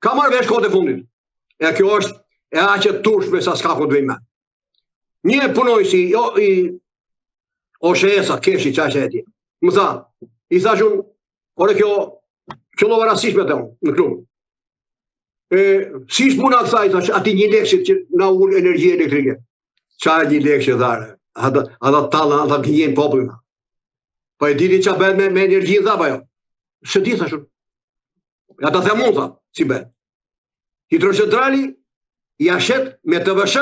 Ka marrë vesh kohët e fundit. E kjo është e aqe turshme sa s'ka ku të vejme. Një punoj si i OSHS-a, keshi qashe e ti. Më tha, i thash unë, ore kjo lova rasishme të unë, në klub. Si shpuna të thaj, thash, ati një lekshit që na unë energi elektrike. Qa e një lekshit dhare? Ata talën, ata gjenjën popullin. Pa e diti qa bëhet me energi në dhaba jo. Se di, thash unë. Ata the mund, tha, si bëhet. Hidrocentrali i ashet me TVSH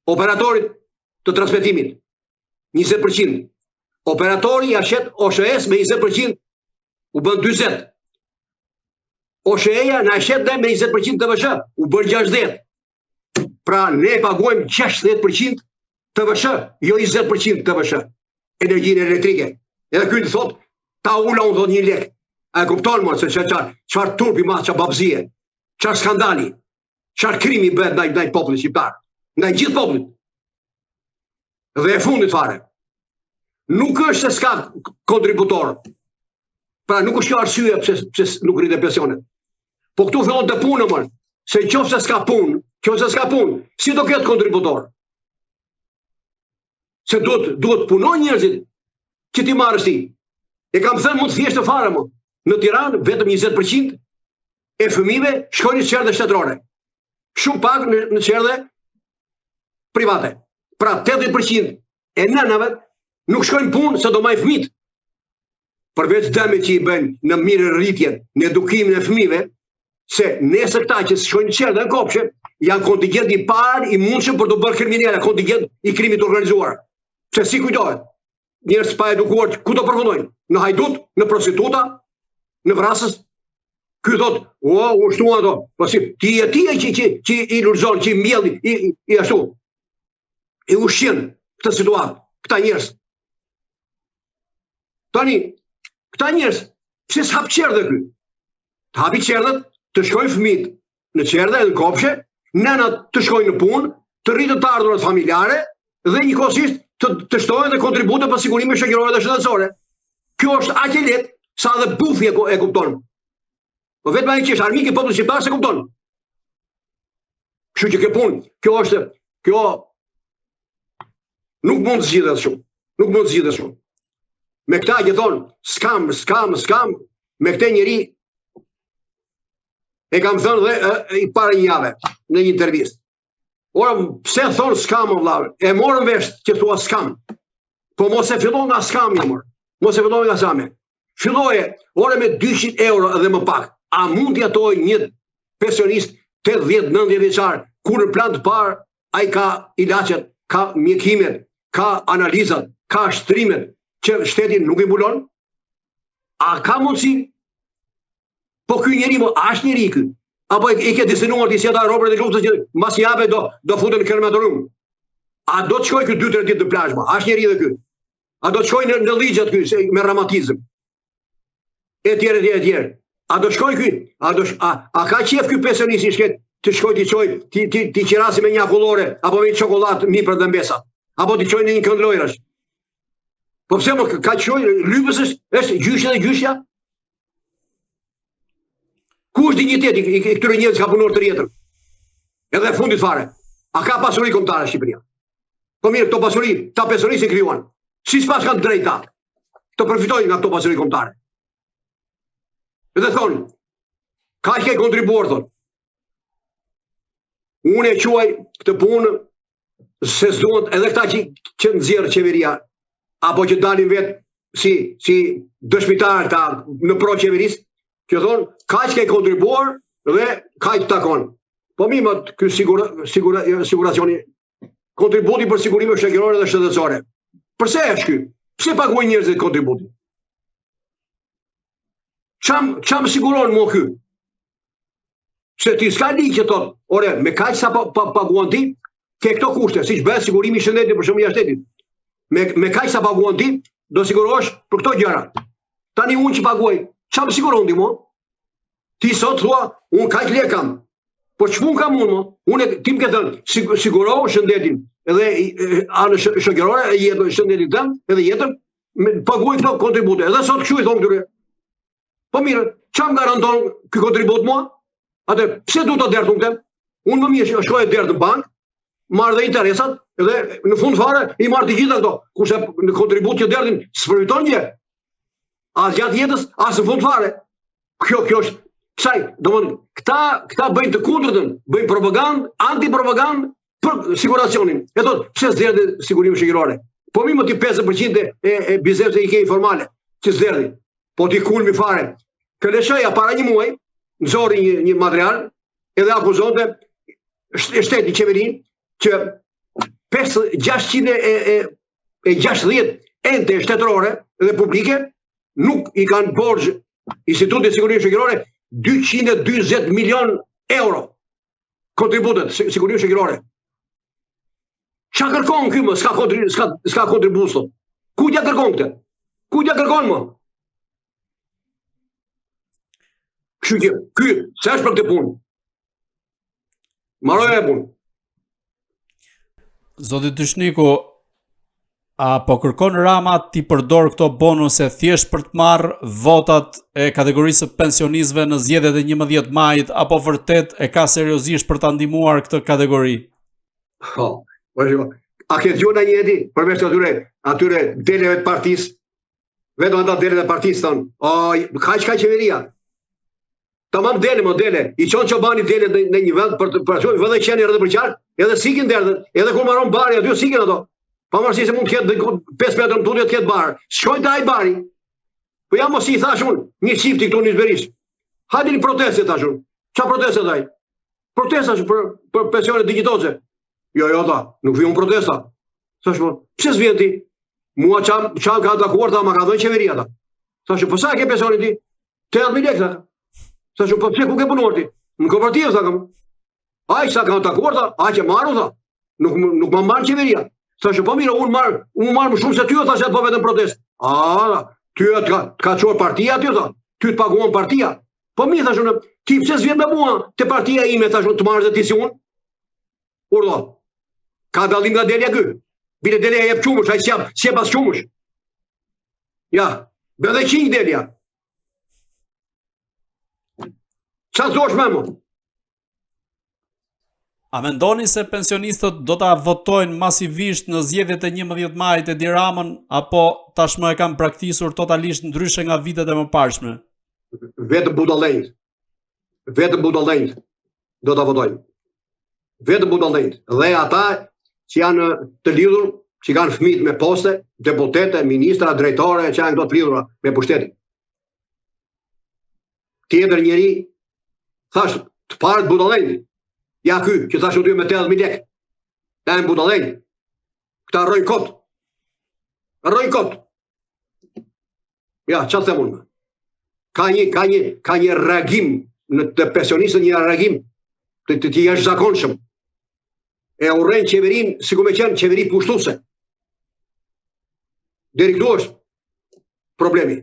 operatorit të transmetimit 20%. Operatori i ashet OSHS me 20% u bën 40. OSHE-ja në ashet dhe me 20% TVSH u bën 60. Pra ne pagojmë 60% TVSH, jo 20% TVSH. Energjinë elektrike. Edhe ky të thot, ta ula unë thot 1 lek. A e kupton më se çfarë turpi ma, çfarë babëzie, çfarë skandali, çfarë krimi bëhet ndaj popullit shqiptar, ndaj gjithë popullit. Dhe e fundit fare. Nuk është se s'ka kontributor. Pra nuk është kjo arsye pse nuk rritet pensionet. Po këtu fillon të punë më. Se nëse s'ka punë, si do ketë kontributor? Se duhet punojnë njerëzit që ti marrësh ti. E kam thënë mund të thjeshtë fare më. Në Tiranë vetëm 20% e fëmijëve shkojnë në çerdhe shtetërore. Shumë pak në çerdhe private. Pra 80% e nënave nuk shkojnë punë se do marrin fëmijët. Përveç dëmit që i bëjnë në mirë rritjen, në edukimin e fëmijëve, se nesër këta që shkojnë në çerdhe në kopshe, janë kontingent i parë i mundshëm për të bërë kriminale, kontingent i krimit organizuar. Pse si kujtohet? Njerëz pa edukuar ku do përfundojnë? Në hajdut, në prostituta, në vrasës. Ky thot, u shtuan ato. Po si ti që i lulzon, që i mbjell, i ashtu. I ushqen këtë situatë, këta njerëz. Tani, këta njerëz, pse s'hap çerdhe ky? Të hapi çerdhet, të shkojnë fëmijët në çerdhe, në kopshe, nënat të shkojnë në punë, të rritën të ardhurat familjare dhe njëkohësisht të shtohen dhe kontribute për sigurime shoqërore dhe shëndetësore. Kjo është aq e lehtë sa dhe bufi e kupton. Po vetëm ai që është armik i popullit shqiptar se kupton. Kështu që kjo punë, kjo nuk mund të zgjidhet shumë. Nuk mund të zgjidhet shumë. Me këta që thonë skam, me këtë njeri e kam thënë dhe i para një jave në një intervistë. Ora, pse thonë skam, vëllai? E morën vesh që thua skam. Po mos e fillon nga skami, mos e fillon nga skami. Filloje, ora me 200 euro dhe më pak. A mund t'i atoj një pensionist 80-90 vjeçar, kur në plan të parë ai ka ilaçet, ka mjekimet, ka analizat, ka shtrimet që shteti nuk i mbulon? A ka mundësi? Po ky njeri më është njeri ky. Apo e ke disinuar ti si ata robërit e luftës që mbas jave do futen në krematorium. A do të shkojë ky 2-3 ditë në plazh? Është njeri edhe ky. A do të shkojë në ligjet ky me reumatizëm? Etj. A do shkojë ky? A ka qef ky pensionist i shket të shkojë ti qirasi me një akullore apo me një çokoladë mi për dëmbesa? Apo ti çojë në një kënd lojrash? Po pse më ka çojë lypës është gjyshja dhe gjyshja? Ku është dinjiteti i këtyre njerëzve që ka punuar të rjetër? Edhe fundit fare. A ka pasuri kombëtare Shqipëria? Po mirë, këto pasuri, ta pensionistë i krijuan. Si s'pas kanë drejt ta? Të përfitojnë nga këto pasuri kombëtare. Edhe thonë, ka që ke kontribuar, thonë. Unë e quaj këtë punë se s'duhet edhe këta që nxjerr qeveria, apo që dalin vetë si dëshmitar ta në pro qeverisë, që thonë, ka që ke kontribuar dhe ka që takon. Po mimat, kjo siguracioni, kontributi për sigurime shoqërore dhe shëndetësore. Përse është ky? Pse paguajnë njerëzit kontributin? Çam siguron mua ky? Se ti s'ka ligj që thotë, ore, me kaq sa paguan ti, ke këto kushte, siç bëhet sigurimi i shëndetit për shembull jashtë shtetit. Me kaq sa paguan ti, do sigurohesh për këto gjëra. Tani unë që paguaj, çam siguron ti mua? Ti sot thua, unë kaq lekë kam. Po ç'pun kam unë mo? Unë ti më ke thënë, siguroj shëndetin edhe anë shoqërore, jetën shëndetit tëm, edhe jetën, paguaj këto kontribute. Edhe sot kështu i thon këtyre. Po mirë, çam garanton ky kontribut mua? Atë, pse du të dertë unë? Unë më mirë shkoj e dertë në bankë, marrë dhe interesat, edhe në fund fare i marrë të gjitha këto, kurse në kontribut që dertin së përfiton një, as gjatë jetës, as në fund fare. Kjo është, kësaj, këta bëjnë të kundërtën, bëjnë propagandë, antipropagandë për siguracionin. E thotë, pse s'derdi sigurimi shoqërore? Po mi më ti 50% e bizneseve i ke informale, që s'derdi, po ti kulmi fare. Këleshaja para një muaj, nëzori një material, edhe akuzonte shteti qeverin, që 660 ente shtetërore dhe publike nuk i kanë borxh Institutit Sigurisë Shoqërore 220 milion euro kontributet Sigurisë Shoqërore. Çka kërkon ky më? S'ka kontribut sot. Ku ja kërkon këtë? Ku ja kërkon më? Ky, sa është për këtë punë? Marrë e punë. Zoti Dyshniku, a po kërkon Rama ti përdor këto bonuse thjesht për të marrë votat e kategorisë pensionistëve në zgjedhjet e 11 majit, apo vërtet e ka seriozisht për ta ndihmuar këtë kategori? A ke dëgjuar njëri përveç atyre deleve të partisë, vetëm ata dele të partisë thonë, ka qeveria. Tamam dele, i qonë Çobani dele në një vend për të vëdhe qeni rrëdhe për qarë, edhe sikin derët, edhe kur maron bari, aty sikin ato. Pavarësisht se mund të ketë 5 metrë në tutje të ketë barë. Shkojnë të aj bari. Po jam mos i thash unë, një qifti këtu një zberish. Hajde një proteste thash unë. Qa proteste taj? Protesta për pensionet digjitoze. Jo, ta, nuk vion protesta. Thash po, pse s'vjen ti? Mua qam ka takuar ta, ma ka dhënë qeveria ta. Thash po sa e ke pensionin ti? 80.000 lekë. Thash po pse ku ke punuar ti? Në kooperativë thakëm. Aj sa kanë takuar ta, aj që marru tha. Nuk ma marrë qeveria. Thash po mirë, unë marrë më shumë se ty, thash po vetëm protest. Ty ka çuar partia aty tha. Ty të paguan partia. Po mirë thash unë, ti pse s'vjen me mua te partia ime thash unë të marrësh ti si unë? Urdhë. Ka dallim nga delja ky. Bile delja jep qumësh, ai si pas qumësh. Ja, bëdhe qinj delja. Qa thosh me mu? A mendoni se pensionistët do ta votojnë masivisht në zgjedhjet e 11 majit e Edi Ramën, apo tashmë e kanë praktikisur totalisht ndryshe nga vitet e mëparshme? Vetëm budallënjt do ta votojnë. Vetëm budallënjt. Dhe ata që janë të lidhur, që kanë fëmijë me poste, deputete, ministra, drejtore, që janë këto të lidhura me pushtetin. Tjetër njeri, thash, të parët budallënjt. Ja ky, që thash u dy me 80.000 lekë. Ta e në budallënjt. Këta rrojnë kot. Ja, që të them unë? Ka një reagim në të pensionistët, një reagim të jashtëzakonshëm. E urrejnë qeverin si ku me qenë qeveri pushtuse. Deri këtu është problemi.